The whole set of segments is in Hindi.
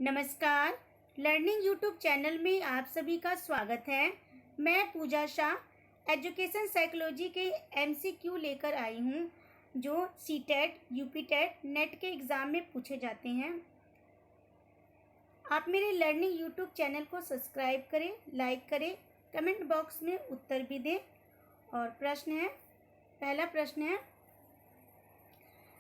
नमस्कार। लर्निंग यूट्यूब चैनल में आप सभी का स्वागत है। मैं पूजा शाह एजुकेशन साइकोलॉजी के एमसीक्यू लेकर आई हूँ जो सीटेट, यूपीटेट, नेट के एग्ज़ाम में पूछे जाते हैं। आप मेरे लर्निंग यूट्यूब चैनल को सब्सक्राइब करें, लाइक करें, कमेंट बॉक्स में उत्तर भी दें। और पहला प्रश्न है,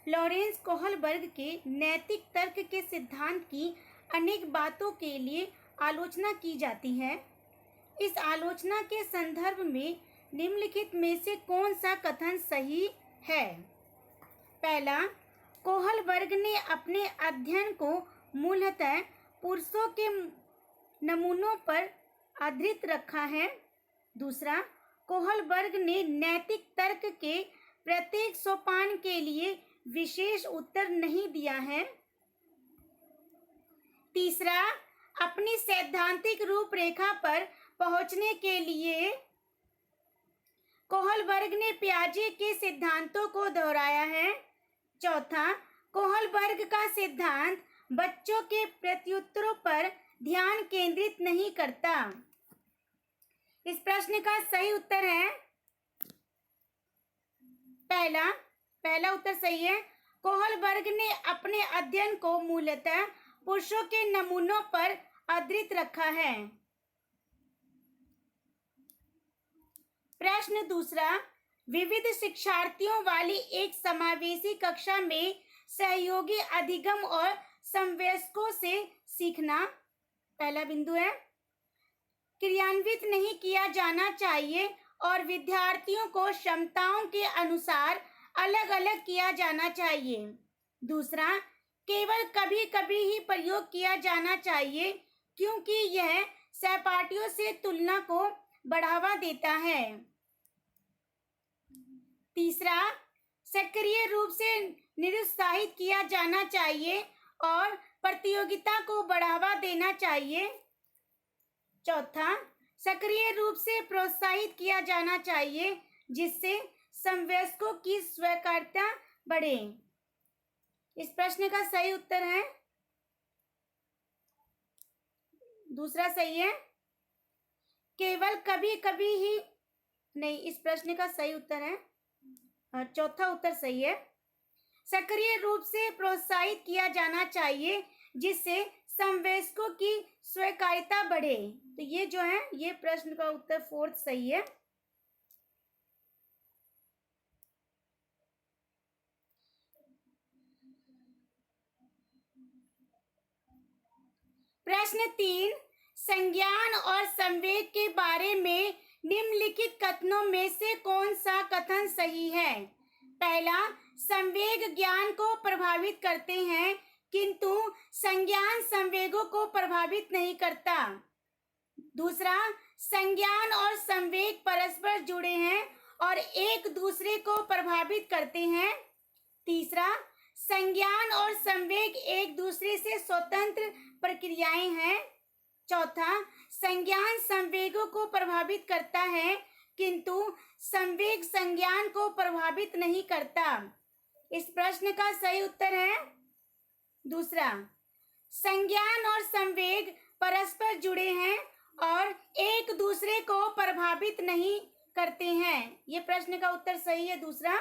लॉरेंस कोहलबर्ग के नैतिक तर्क के सिद्धांत की अनेक बातों के लिए आलोचना की जाती है। इस आलोचना के संदर्भ में निम्नलिखित में से कौन सा कथन सही है? पहला, कोहलबर्ग ने अपने अध्ययन को मूलतः पुरुषों के नमूनों पर आधारित रखा है। दूसरा, कोहलबर्ग ने नैतिक तर्क के प्रत्येक सोपान के लिए विशेष उत्तर नहीं दिया है। तीसरा, अपनी सैद्धांतिक रूपरेखा पर पहुंचने के लिए कोहलबर्ग ने पियाजे के सिद्धांतों को दोहराया है। चौथा, कोहलबर्ग का सिद्धांत बच्चों के प्रत्युत्तरों पर ध्यान केंद्रित नहीं करता। इस प्रश्न का सही उत्तर है पहला उत्तर सही है। कोहलबर्ग ने अपने अध्ययन को मूलतः पुरुषों के नमूनों पर आधारित रखा है। प्रश्न दूसरा, विविध शिक्षार्थियों वाली एक समावेशी कक्षा में सहयोगी अधिगम और समवयस्कों से सीखना, पहला बिंदु है, क्रियान्वित नहीं किया जाना चाहिए और विद्यार्थियों को क्षमताओं के अनुसार अलग अलग किया जाना चाहिए। दूसरा, केवल कभी कभी ही प्रयोग किया जाना चाहिए क्योंकि यह सहपाठियों से तुलना को बढ़ावा देता है। तीसरा, सक्रिय रूप से निरुत्साहित किया जाना चाहिए और प्रतियोगिता को बढ़ावा देना चाहिए। चौथा, सक्रिय रूप से प्रोत्साहित किया जाना चाहिए जिससे समवयस्कों की स्वीकार्यता बढ़े। इस प्रश्न का सही उत्तर है दूसरा सही है, केवल कभी कभी ही नहीं। इस प्रश्न का सही उत्तर है चौथा उत्तर सही है, सक्रिय रूप से प्रोत्साहित किया जाना चाहिए जिससे समवयस्कों की स्वीकार्यता बढ़े। तो ये जो है ये प्रश्न का उत्तर फोर्थ सही है। प्रश्न 3, संज्ञान और संवेग के बारे में निम्नलिखित कथनों में से कौन सा कथन सही है? पहला, संवेग ज्ञान को प्रभावित करते हैं किंतु संज्ञान संवेगों को प्रभावित नहीं करता। दूसरा, संज्ञान और संवेग परस्पर जुड़े हैं और एक दूसरे को प्रभावित करते हैं। तीसरा, संज्ञान और संवेग एक दूसरे से स्वतंत्र प्रक्रियाएं हैं। चौथा, संज्ञान संवेगों को प्रभावित करता है किंतु संवेग संज्ञान को प्रभावित नहीं करता। इस प्रश्न का सही उत्तर है दूसरा, संज्ञान और संवेग परस्पर जुड़े हैं और एक दूसरे को प्रभावित नहीं करते हैं। यह प्रश्न का उत्तर सही है दूसरा।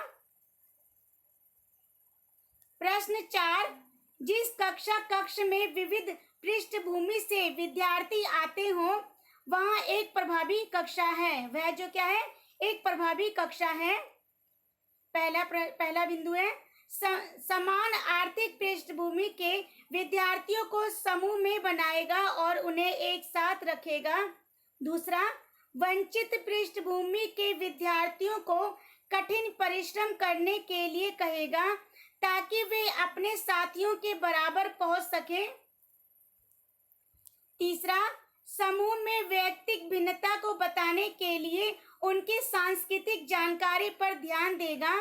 प्रश्न 4, जिस कक्ष में विविध पृष्ठभूमि से विद्यार्थी आते हो वहां एक प्रभावी कक्षा है। वह जो क्या है, एक प्रभावी कक्षा है। पहला बिंदु है, समान आर्थिक पृष्ठभूमि के विद्यार्थियों को समूह में बनाएगा और उन्हें एक साथ रखेगा। दूसरा, वंचित पृष्ठभूमि के विद्यार्थियों को कठिन परिश्रम करने के लिए कहेगा ताकि वे अपने साथियों के बराबर पहुंच सके। तीसरा, समूह में वैयक्तिक भिन्नता को बताने के लिए उनकी सांस्कृतिक जानकारी पर ध्यान देगा।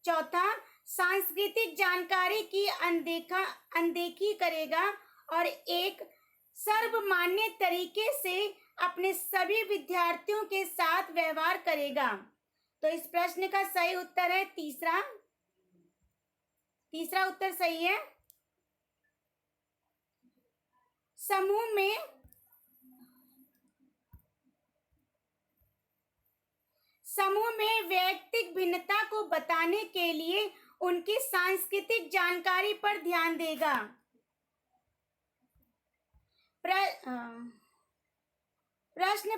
चौथा, सांस्कृतिक जानकारी की अनदेखी करेगा और एक सर्वमान्य तरीके से अपने सभी विद्यार्थियों के साथ व्यवहार करेगा। तो इस प्रश्न का सही उत्तर है तीसरा उत्तर सही है। समूह में वैयक्तिक भिन्नता को बताने के लिए उनकी सांस्कृतिक जानकारी पर ध्यान देगा। प्रश्न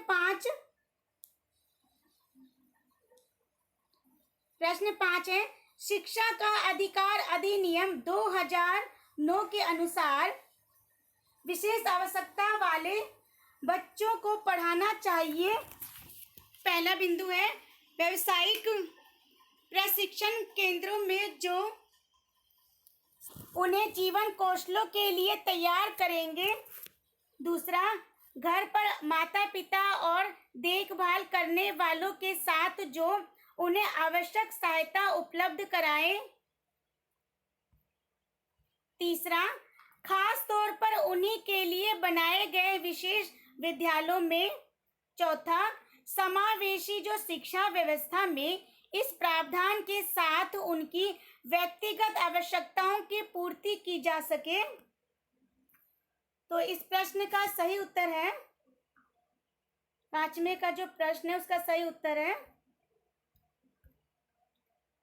5 है, शिक्षा का अधिकार अधिनियम 2009 के अनुसार विशेष आवश्यकता वाले बच्चों को पढ़ाना चाहिए। पहला बिंदु है व्यावसायिक प्रशिक्षण केंद्रों में जो उन्हें जीवन कौशलों के लिए तैयार करेंगे। दूसरा, घर पर माता पिता और देखभाल करने वालों के साथ जो उन्हें आवश्यक सहायता उपलब्ध कराएं। तीसरा, खास तौर पर उन्हीं के लिए बनाए गए विशेष विद्यालयों में। चौथा, समावेशी जो शिक्षा व्यवस्था में इस प्रावधान के साथ उनकी व्यक्तिगत आवश्यकताओं की पूर्ति की जा सके। तो इस प्रश्न का सही उत्तर है, पांचवें का जो प्रश्न है उसका सही उत्तर है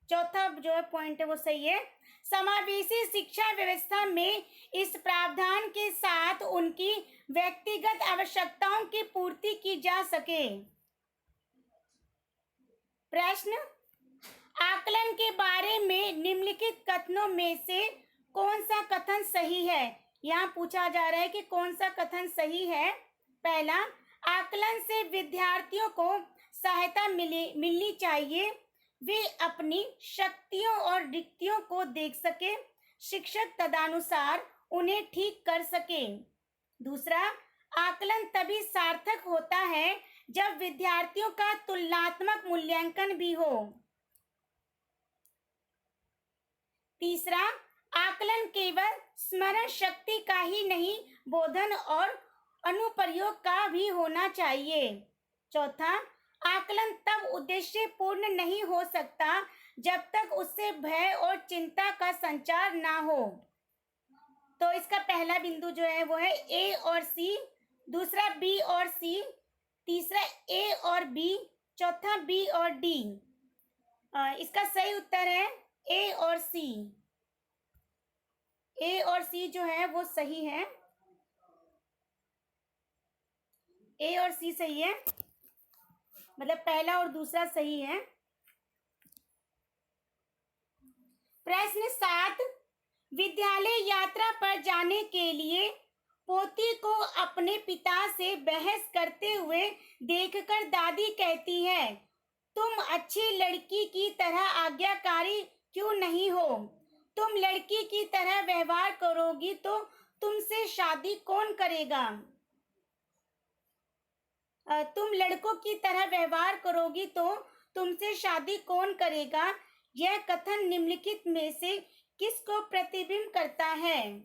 चौथा जो पॉइंट है वो सही है। समावेशी शिक्षा व्यवस्था में इस प्रावधान के साथ उनकी व्यक्तिगत आवश्यकताओं की पूर्ति की जा सके। प्रश्न, आकलन के बारे में निम्नलिखित कथनों में से कौन सा कथन सही है। यहाँ पूछा जा रहा है कि कौन सा कथन सही है। पहला, आकलन से विद्यार्थियों को सहायता मिलनी चाहिए, वे अपनी शक्तियों और रिक्तियों को देख सके, शिक्षक तदनुसार उन्हें ठीक कर सके। दूसरा, आकलन तभी सार्थक होता है जब विद्यार्थियों का तुलनात्मक मूल्यांकन भी हो। तीसरा, आकलन केवल स्मरण शक्ति का ही नहीं, बोधन और अनुप्रयोग का भी होना चाहिए। चौथा, आकलन तब उद्देश्य पूर्ण नहीं हो सकता जब तक उससे भय और चिंता का संचार ना हो। तो इसका पहला बिंदु जो है वो है ए और सी, दूसरा बी और सी, तीसरा ए और बी, चौथा बी और डी। इसका सही उत्तर है ए और सी। ए और सी जो है वो सही है, ए और सी सही है, मतलब पहला और दूसरा सही है। प्रश्न 7, विद्यालय यात्रा पर जाने के लिए पोती को अपने पिता से बहस करते हुए देखकर दादी कहती है, तुम अच्छी लड़की की तरह आज्ञाकारी क्यों नहीं हो? तुम लड़की की तरह व्यवहार करोगी तो तुमसे शादी कौन करेगा? तुम लड़कों की तरह व्यवहार करोगी तो तुमसे शादी कौन करेगा? यह कथन निम्नलिखित में से किसको प्रतिबिंब करता है?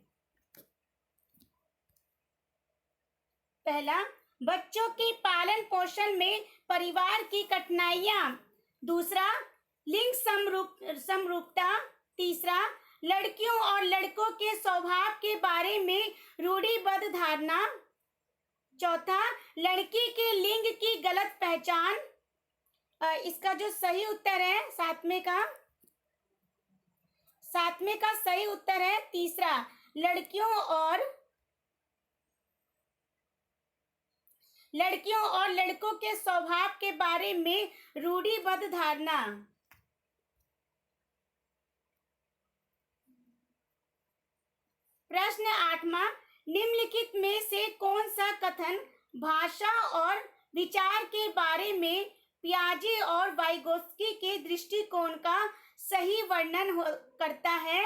पहला, बच्चों की पालन पोषण में परिवार की कठिनाइयां। दूसरा, लिंग समरूपता। तीसरा, लड़कियों और लड़कों के स्वभाव के बारे में रूढ़िबद्ध धारणा। चौथा, लड़की के लिंग की गलत पहचान। इसका जो सही उत्तर है सातवें का सही उत्तर है तीसरा, लड़कियों और लड़कों के स्वभाव के बारे में रूढ़िबद्ध धारणा। प्रश्न 8वां, निम्नलिखित में से कौन सा कथन भाषा और विचार के बारे में पियाजे और वाइगोत्स्की के दृष्टिकोण का सही वर्णन करता है?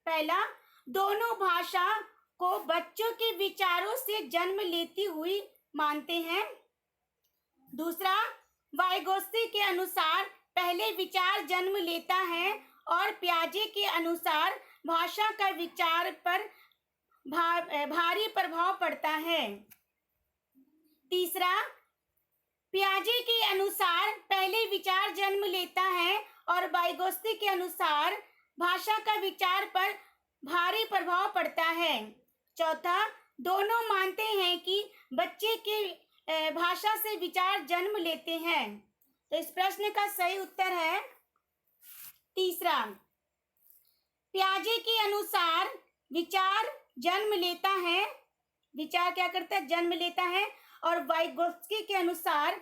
पहला, दोनों भाषा को बच्चों के विचारों से जन्म लेती हुई मानते हैं। दूसरा, वाइगोत्स्की के अनुसार पहले विचार जन्म लेता है और पियाजे के अनुसार भाषा का विचार पर भारी प्रभाव पड़ता है। तीसरा, पियाजे के अनुसार पहले विचार जन्म लेता है और वाइगोत्स्की के अनुसार भाषा का विचार पर भारी प्रभाव पड़ता है। चौथा, दोनों मानते हैं कि बच्चे के भाषा से विचार जन्म लेते हैं। तो इस प्रश्न का सही उत्तर है तीसरा। पियाजे के अनुसार विचार जन्म लेता है, विचार क्या करता है, जन्म लेता है। और वाइगोत्स्की के अनुसार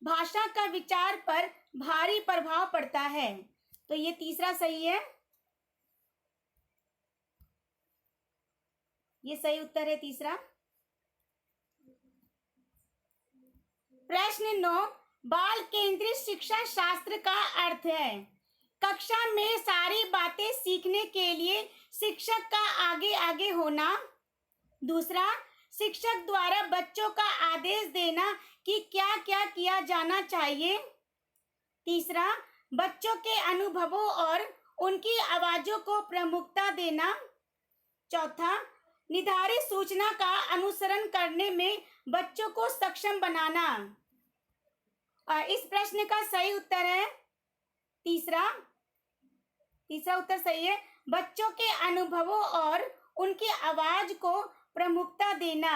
भाषा का विचार पर भारी प्रभाव पड़ता है। तो ये तीसरा सही है, ये सही उत्तर है तीसरा। प्रश्न 9, बाल केंद्रित शिक्षा शास्त्र का अर्थ है कक्षा में सारी बातें सीखने के लिए शिक्षक का आगे आगे होना। दूसरा, शिक्षक द्वारा बच्चों का आदेश देना कि क्या क्या किया जाना चाहिए। तीसरा, बच्चों के अनुभवों और उनकी आवाजों को प्रमुखता देना। चौथा, निर्धारित सूचना का अनुसरण करने में बच्चों को सक्षम बनाना। इस प्रश्न का सही उत्तर है तीसरा, तीसरा उत्तर सही है, बच्चों के अनुभवों और उनकी आवाज को प्रमुखता देना।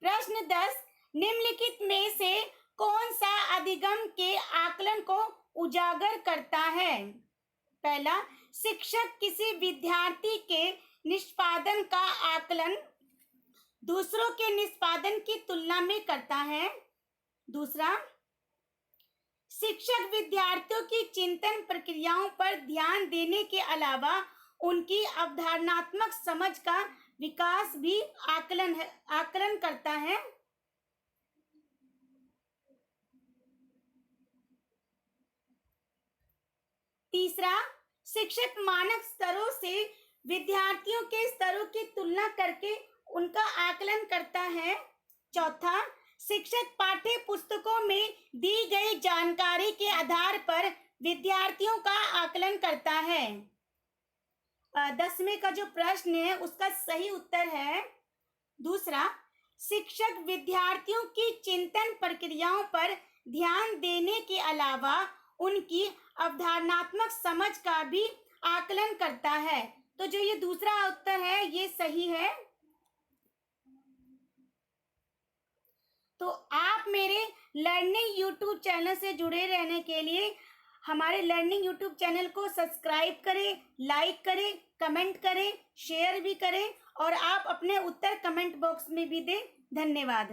प्रश्न 10, निम्नलिखित में से कौन सा अधिगम के आकलन को उजागर करता है। पहला, शिक्षक किसी विद्यार्थी के निष्पादन का आकलन दूसरों के निष्पादन की तुलना में करता है। दूसरा, शिक्षक विद्यार्थियों की चिंतन प्रक्रियाओं पर ध्यान देने के अलावा उनकी अवधारणात्मक समझ का विकास भी आकलन करता है। तीसरा, शिक्षक मानक स्तरों से विद्यार्थियों के स्तरों की तुलना करके उनका आकलन करता है। चौथा, शिक्षक पाठ्य पुस्तकों में दी गई जानकारी के आधार पर विद्यार्थियों का आकलन करता है। 10वें का जो प्रश्न है उसका सही उत्तर है दूसरा, शिक्षक विद्यार्थियों की चिंतन प्रक्रियाओं पर ध्यान देने के अलावा उनकी अवधारणात्मक समझ का भी आकलन करता है। तो जो ये दूसरा उत्तर है ये सही है। तो आप मेरे लर्निंग यूट्यूब चैनल से जुड़े रहने के लिए हमारे लर्निंग यूट्यूब चैनल को सब्सक्राइब करें, लाइक करें, कमेंट करें, शेयर भी करें और आप अपने उत्तर कमेंट बॉक्स में भी दें। धन्यवाद।